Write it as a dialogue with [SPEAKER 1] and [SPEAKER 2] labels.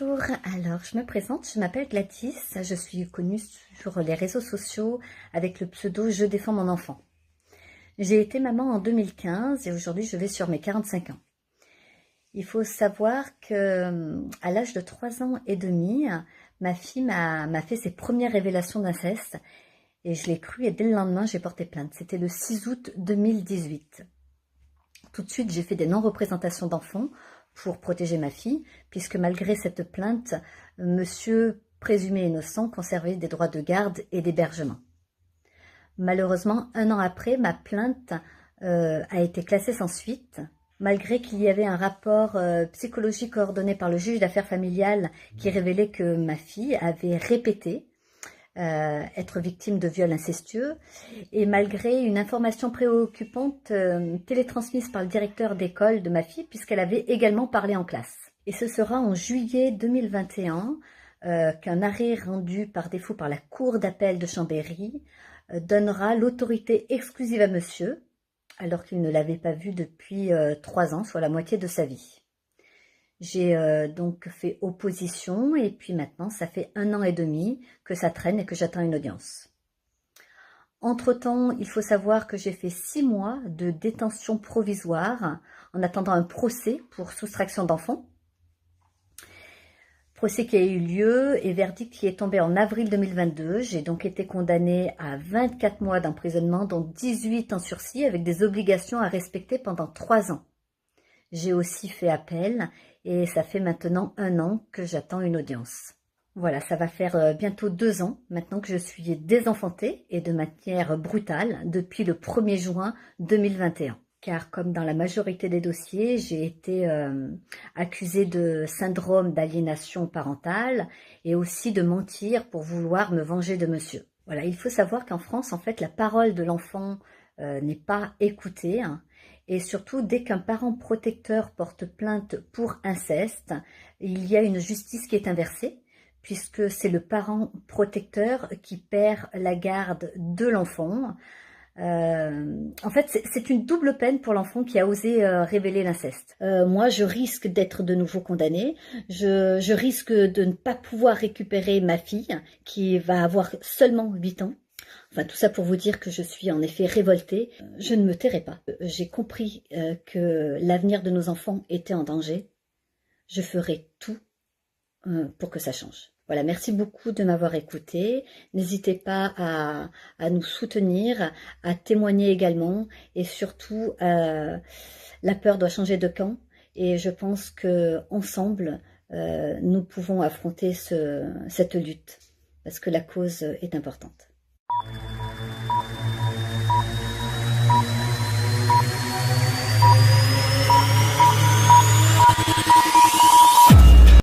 [SPEAKER 1] Bonjour, alors je me présente, je m'appelle Gladys, je suis connue sur les réseaux sociaux avec le pseudo Je défends mon enfant. J'ai été maman en 2015 et aujourd'hui je vais sur mes 45 ans. Il faut savoir que à l'âge de 3 ans et demi, ma fille m'a fait ses premières révélations d'inceste et je l'ai cru et dès le lendemain j'ai porté plainte. C'était le 6 août 2018. Tout de suite j'ai fait des non-représentations d'enfants pour protéger ma fille, puisque malgré cette plainte, monsieur présumé innocent conservait des droits de garde et d'hébergement. Malheureusement, 1 an après, ma plainte a été classée sans suite, malgré qu'il y avait un rapport psychologique ordonné par le juge d'affaires familiales qui révélait que ma fille avait répété être victime de viols incestueux, et malgré une information préoccupante télétransmise par le directeur d'école de ma fille, puisqu'elle avait également parlé en classe. Et ce sera en juillet 2021 qu'un arrêt rendu par défaut par la cour d'appel de Chambéry donnera l'autorité exclusive à monsieur, alors qu'il ne l'avait pas vue depuis 3 ans, soit la moitié de sa vie. J'ai donc fait opposition et puis maintenant ça fait 1 an et demi que ça traîne et que j'attends une audience. Entre-temps, il faut savoir que j'ai fait 6 mois de détention provisoire en attendant un procès pour soustraction d'enfants. Procès qui a eu lieu et verdict qui est tombé en avril 2022. J'ai donc été condamnée à 24 mois d'emprisonnement, dont 18 en sursis avec des obligations à respecter pendant 3 ans. J'ai aussi fait appel et ça fait maintenant 1 an que j'attends une audience. Voilà, ça va faire bientôt 2 ans maintenant que je suis désenfantée et de manière brutale depuis le 1er juin 2021. Car comme dans la majorité des dossiers, j'ai été accusée de syndrome d'aliénation parentale et aussi de mentir pour vouloir me venger de monsieur. Voilà, il faut savoir qu'en France, en fait, la parole de l'enfant n'est pas écoutée. Et surtout, dès qu'un parent protecteur porte plainte pour inceste, il y a une justice qui est inversée, puisque c'est le parent protecteur qui perd la garde de l'enfant. En fait, c'est une double peine pour l'enfant qui a osé révéler l'inceste. Moi, je risque d'être de nouveau condamnée. Je risque de ne pas pouvoir récupérer ma fille, qui va avoir seulement 8 ans. Enfin, tout ça pour vous dire que je suis en effet révoltée. Je ne me tairai pas. J'ai compris que l'avenir de nos enfants était en danger. Je ferai tout pour que ça change. Voilà, merci beaucoup de m'avoir écouté. N'hésitez pas à nous soutenir, à témoigner également. Et surtout, la peur doit changer de camp. Et je pense qu'ensemble, nous pouvons affronter cette lutte. Parce que la cause est importante.